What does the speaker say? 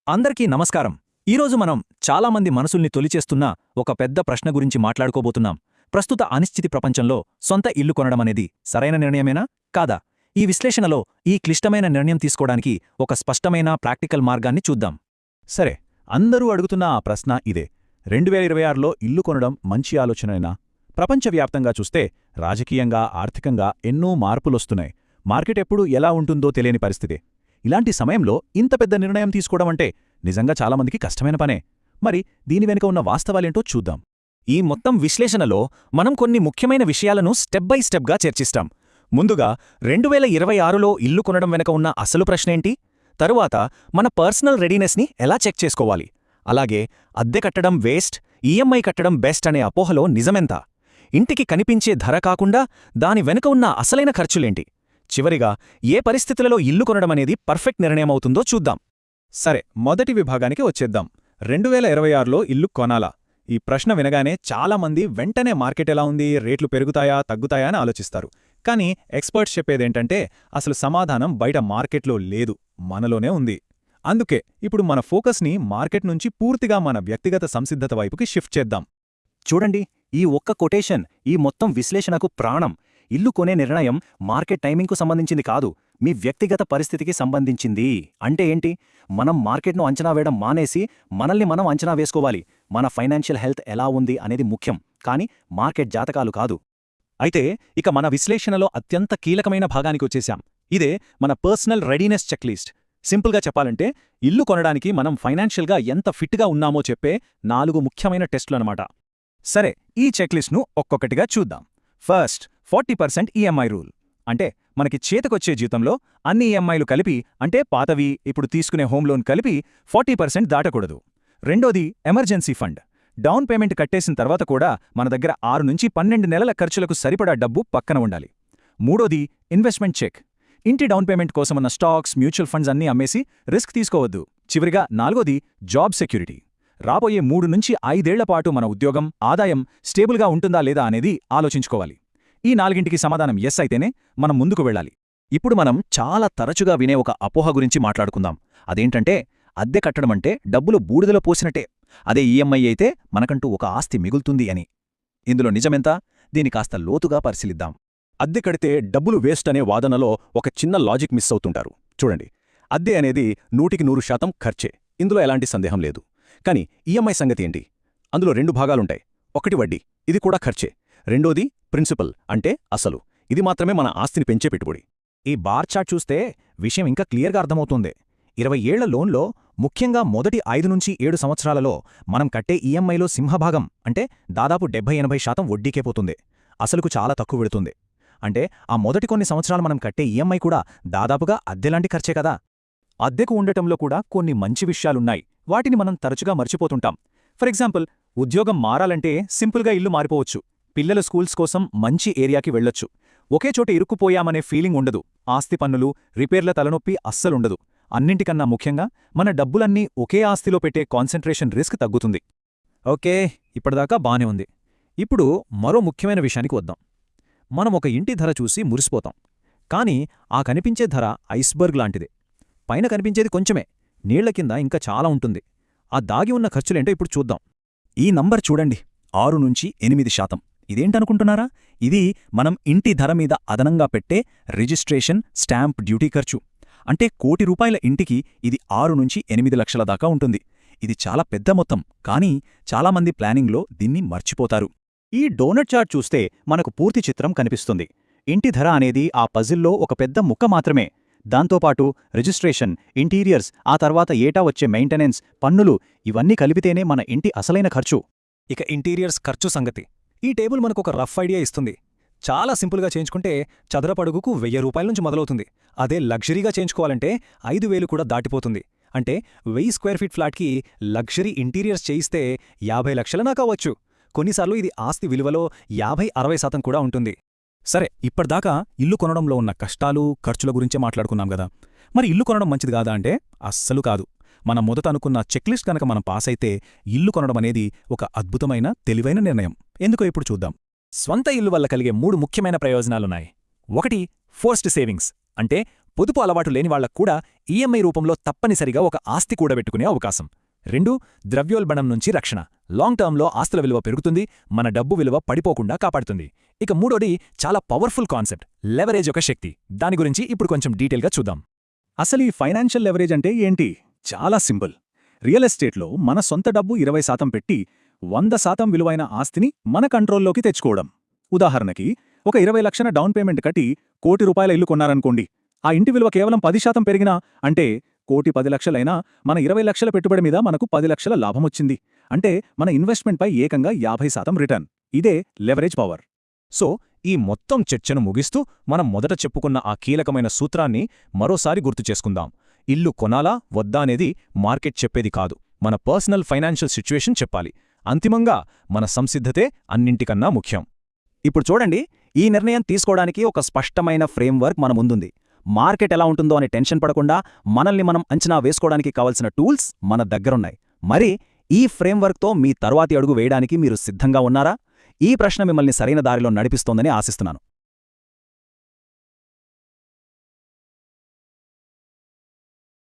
అందరికీ నమస్కారం. ఈరోజు మనం చాలామంది మనసుల్ని తొలిచేస్తున్న ఒక పెద్ద ప్రశ్న గురించి మాట్లాడుకోబోతున్నాం. ప్రస్తుత అనిశ్చితి ప్రపంచంలో సొంత ఇల్లు కొనడమనేది సరైన నిర్ణయమేనా కాదా? ఈ విశ్లేషణలో ఈ క్లిష్టమైన నిర్ణయం తీసుకోవడానికి ఒక స్పష్టమైన ప్రాక్టికల్ మార్గాన్ని చూద్దాం. సరే, అందరూ అడుగుతున్న ఆ ప్రశ్న ఇదే. 2026లో ఇల్లు కొనడం మంచి ఆలోచనేనా? ప్రపంచవ్యాప్తంగా చూస్తే రాజకీయంగా, ఆర్థికంగా ఎన్నో మార్పులొస్తున్నాయి. మార్కెట్ ఎప్పుడు ఎలా ఉంటుందో తెలియని పరిస్థితి. ఇలాంటి సమయంలో ఇంత పెద్ద నిర్ణయం తీసుకోవడమంటే నిజంగా చాలామందికి కష్టమైన పనే. మరి దీని వెనుక ఉన్న వాస్తవాలేంటో చూద్దాం. ఈ మొత్తం విశ్లేషణలో మనం కొన్ని ముఖ్యమైన విషయాలను స్టెప్ బై స్టెప్గా చర్చిస్తాం. ముందుగా 2026లో ఇల్లు కొనడం వెనుక ఉన్న అసలు ప్రశ్నేంటి? తరువాత మన పర్సనల్ రెడీనెస్ని ఎలా చెక్ చేసుకోవాలి? అలాగే అద్దె కట్టడం వేస్ట్, ఈఎంఐ కట్టడం బెస్ట్ అనే అపోహలో నిజమెంత? ఇంటికి కనిపించే ధర కాకుండా దాని వెనుక ఉన్న అసలైన ఖర్చులేంటి? చివరిగా ఏ పరిస్థితులలో ఇల్లు కొనడమనేది పర్ఫెక్ట్ నిర్ణయమవుతుందో చూద్దాం. సరే, మొదటి విభాగానికి వచ్చేద్దాం. 2026లో ఇల్లు కొనాలా? ఈ ప్రశ్న వినగానే చాలామంది వెంటనే మార్కెట్ ఎలా ఉంది, రేట్లు పెరుగుతాయా తగ్గుతాయా అని ఆలోచిస్తారు. కానీ ఎక్స్పర్ట్స్ చెప్పేదేంటంటే అసలు సమాధానం బయట మార్కెట్లో లేదు, మనలోనే ఉంది. అందుకే ఇప్పుడు మన ఫోకస్ని మార్కెట్ నుంచి పూర్తిగా మన వ్యక్తిగత సంసిద్ధత వైపుకి షిఫ్ట్ చేద్దాం. చూడండి, ఈ ఒక్క కొటేషన్ ఈ మొత్తం విశ్లేషణకు ప్రాణం. ఇల్లు కొనే నిర్ణయం మార్కెట్ టైమింగ్కు సంబంధించింది కాదు, మీ వ్యక్తిగత పరిస్థితికి సంబంధించింది. అంటే ఏంటి? మనం మార్కెట్ను అంచనా వేయడం మానేసి మనల్ని మనం అంచనా వేసుకోవాలి. మన ఫైనాన్షియల్ హెల్త్ ఎలా ఉంది అనేది ముఖ్యం, కానీ మార్కెట్ జాతకాలు కాదు. అయితే ఇక మన విశ్లేషణలో అత్యంత కీలకమైన భాగానికి వచ్చేశాం. ఇదే మన పర్సనల్ రెడీనెస్ చెక్లిస్ట్. సింపుల్గా చెప్పాలంటే ఇల్లు కొనడానికి మనం ఫైనాన్షియల్గా ఎంత ఫిట్గా ఉన్నామో చెప్పే 4 ముఖ్యమైన టెస్టులనమాట. సరే, ఈ చెక్లిస్ట్ను ఒక్కొక్కటిగా చూద్దాం. First, 40% EMI rule. అంటే మనకి చేతకొచ్చే జీతంలో అన్ని ఈఎంఐలు కలిపి, అంటే పాతవి, ఇప్పుడు తీసుకునే హోమ్ లోన్ కలిపి 40% దాటకూడదు. రెండోది, ఎమర్జెన్సీ ఫండ్. డౌన్ పేమెంట్ కట్టేసిన తర్వాత కూడా మన దగ్గర 6 నుంచి 12 నెలల ఖర్చులకు సరిపడా డబ్బు పక్కన ఉండాలి. మూడోది, ఇన్వెస్ట్మెంట్ చెక్. ఇంటి డౌన్ పేమెంట్ కోసమన్న స్టాక్స్, మ్యూచువల్ ఫండ్స్ అన్నీ అమ్మేసి రిస్క్ తీసుకోవద్దు. చివరిగా నాలుగోది, జాబ్ సెక్యూరిటీ. రాబోయే 3 నుంచి 5 ఏళ్ల పాటు మన ఉద్యోగం, ఆదాయం స్టేబుల్గా ఉంటుందా లేదా అనేది ఆలోచించుకోవాలి. ఈ 4ంటికి సమాధానం ఎస్ అయితేనే మనం ముందుకు వెళ్ళాలి. ఇప్పుడు మనం చాలా తరచుగా వినే ఒక అపోహ గురించి మాట్లాడుకుందాం. అదేంటంటే అద్దె కట్టడమంటే డబ్బులు బూడిదలో పోసినట్టే, అదే ఈఎంఐ అయితే మనకంటూ ఒక ఆస్తి మిగులుతుంది అని. ఇందులో నిజమెంత? దీని కాస్త లోతుగా పరిశీలిద్దాం. అద్దె కడితే డబ్బులు వేస్ట్ అనే వాదనలో ఒక చిన్న లాజిక్ మిస్ అవుతుంటారు. చూడండి, అద్దె అనేది 100% ఖర్చే, ఇందులో ఎలాంటి సందేహం లేదు. కానీ ఈఎంఐ సంగతి ఏంటి? అందులో 2 భాగాలుంటాయి. ఒకటి వడ్డీ, ఇది కూడా ఖర్చే. రెండోది ప్రిన్సిపల్, అంటే అసలు. ఇది మాత్రమే మన ఆస్తిని పెంచే పెట్టుబడి. ఈ బార్ చార్ట్ చూస్తే విషయం ఇంకా క్లియర్గా అర్థమవుతుంది. 20 ఏళ్ల లోన్లో, ముఖ్యంగా మొదటి 5 నుంచి 7 సంవత్సరాలలో మనం కట్టే ఈఎంఐలో సింహభాగం, అంటే దాదాపు 70-80% వడ్డీకే పోతుంది. అసలుకు చాలా తక్కువ వెడుతుంది. అంటే ఆ మొదటి కొన్ని సంవత్సరాలు మనం కట్టే ఈఎంఐ కూడా దాదాపుగా అద్దెలాంటి ఖర్చే కదా. అద్దెకు ఉండటంలో కూడా కొన్ని మంచి విషయాలున్నాయి. వాటిని మనం తరచుగా మర్చిపోతుంటాం. ఫర్ ఎగ్జాంపుల్, ఉద్యోగం మారాలంటే సింపుల్గా ఇల్లు మారిపోవచ్చు. పిల్లల స్కూల్స్ కోసం మంచి ఏరియాకి వెళ్లొచ్చు. ఒకే చోట ఇరుక్కుపోయామనే ఫీలింగ్ ఉండదు. ఆస్తి పన్నులు, రిపేర్ల తలనొప్పి అస్సలుండదు. అన్నింటికన్నా ముఖ్యంగా మన డబ్బులన్నీ ఒకే ఆస్తిలో పెట్టే కాన్సంట్రేషన్ రిస్క్ తగ్గుతుంది. ఓకే, ఇప్పటిదాకా బానే ఉంది. ఇప్పుడు మరో ముఖ్యమైన విషయానికి వద్దాం. మనం ఒక ఇంటి ధర చూసి మురిసిపోతాం. కానీ ఆ కనిపించే ధర ఐస్బర్గ్ లాంటిదే. పైన కనిపించేది కొంచెమే, నీళ్ల కింద ఇంకా చాలా ఉంటుంది. ఆ దాగి ఉన్న ఖర్చులేంటో ఇప్పుడు చూద్దాం. ఈ నంబర్ చూడండి, 6 నుంచి 8%. ఇదేంటనుకుంటున్నారా? ఇది మనం ఇంటి ధర మీద అదనంగా పెట్టే రిజిస్ట్రేషన్, స్టాంప్ డ్యూటీ ఖర్చు. అంటే ₹1,00,00,000 ఇంటికి ఇది 6 నుంచి 8 లక్షల దాకా ఉంటుంది. ఇది చాలా పెద్ద మొత్తం, కానీ చాలామంది ప్లానింగ్లో దీన్ని మర్చిపోతారు. ఈ డోనట్ చార్ట్ చూస్తే మనకు పూర్తి చిత్రం కనిపిస్తుంది. ఇంటి ధర అనేది ఆ పజిల్లో ఒక పెద్ద ముక్క మాత్రమే. దాంతోపాటు రిజిస్ట్రేషన్, ఇంటీరియర్స్, ఆ తర్వాత ఏటా వచ్చే మెయింటెనెన్స్, పన్నులు, ఇవన్నీ కలిపితేనే మన ఇంటి అసలైన ఖర్చు. ఇక ఇంటీరియర్స్ ఖర్చు సంగతి ఈ టేబుల్ మనకొక రఫ్ ఐడియా ఇస్తుంది. చాలా సింపుల్గా చేయించుకుంటే చదరపడుగుకు ₹1,000 నుంచి మొదలవుతుంది. అదే లగ్జరీగా చేయించుకోవాలంటే 5,000 కూడా దాటిపోతుంది. అంటే 1000 స్క్వేర్ ఫీట్ ఫ్లాట్కి లగ్జరీ ఇంటీరియర్స్ చేయిస్తే 50 లక్షల దాకా అవ్వచ్చు. కొన్నిసార్లు ఇది ఆస్తి విలువలో 50-60% కూడా ఉంటుంది. సరే, ఇప్పటిదాకా ఇల్లు కొనడంలో ఉన్న కష్టాలు, ఖర్చుల గురించే మాట్లాడుకున్నాం గదా. మరి ఇల్లు కొనడం మంచిది కాదా అంటే అస్సలు కాదు. మనం మొదట అనుకున్న చెక్లిస్ట్ కనుక మనం పాస్ అయితే ఇల్లు కొనడం అనేది ఒక అద్భుతమైన, తెలివైన నిర్ణయం. ఎందుకో ఇప్పుడు చూద్దాం. స్వంత ఇల్లు వల్ల కలిగే 3 ముఖ్యమైన ప్రయోజనాలున్నాయి. ఒకటి, ఫోర్స్డ్ సేవింగ్స్. అంటే పొదుపు అలవాటు లేని వాళ్లకు కూడా ఈఎంఐ రూపంలో తప్పనిసరిగా ఒక ఆస్తి కూడబెట్టుకునే అవకాశం. 2. ద్రవ్యోల్బణం నుంచి రక్షణ. లాంగ్ టర్మ్లో ఆస్తుల విలువ పెరుగుతుంది, మన డబ్బు విలువ పడిపోకుండా కాపాడుతుంది. ఇక 3వది చాలా పవర్ఫుల్ కాన్సెప్ట్, లెవరేజ్ యొక్క శక్తి. దాని గురించి ఇప్పుడు కొంచెం డీటెయిల్గా చూద్దాం. అసలు ఈ ఫైనాన్షియల్ లెవరేజ్ అంటే ఏంటి? చాలా సింపుల్. రియల్ ఎస్టేట్లో మన సొంత డబ్బు 20% పెట్టి 100% విలువైన ఆస్తిని మన కంట్రోల్లోకి తెచ్చుకోవడం. ఉదాహరణకి ఒక 20 లక్షల డౌన్ పేమెంట్ కట్టి ₹1,00,00,000 ఇల్లు కొన్నారనుకోండి. ఆ ఇంటి విలువ కేవలం 10% పెరిగినా, అంటే ₹1,10,00,000 మన 20 లక్షల పెట్టుబడి మీద మనకు 10 లక్షల లాభమొచ్చింది. అంటే మన ఇన్వెస్ట్మెంట్పై ఏకంగా 50% రిటర్న్. ఇదే లెవరేజ్ పవర్. సో ఈ మొత్తం చర్చను ముగిస్తూ మనం మొదట చెప్పుకున్న ఆ కీలకమైన సూత్రాన్ని మరోసారి గుర్తుచేసుకుందాం. ఇల్లు కొనాలా వద్దా అనేది మార్కెట్ చెప్పేది కాదు, మన పర్సనల్ ఫైనాన్షియల్ సిచ్యువేషన్ చెప్పాలి. అంతిమంగా మన సంసిద్ధతే అన్నింటికన్నా ముఖ్యం. ఇప్పుడు చూడండి, ఈ నిర్ణయం తీసుకోవడానికి ఒక స్పష్టమైన ఫ్రేమ్వర్క్ మన ముందుంది. మార్కెట్ ఎలా ఉంటుందో అని టెన్షన్ పడకుండా మనల్ని మనం అంచనా వేసుకోవడానికి కావలసిన టూల్స్ మన దగ్గరున్నాయి. మరి ఈ ఫ్రేమ్వర్క్తో మీ తరువాతి అడుగు వేయడానికి మీరు సిద్ధంగా ఉన్నారా? ఈ ప్రశ్న మిమ్మల్ని సరైన దారిలో నడిపిస్తోందని ఆశిస్తున్నాను.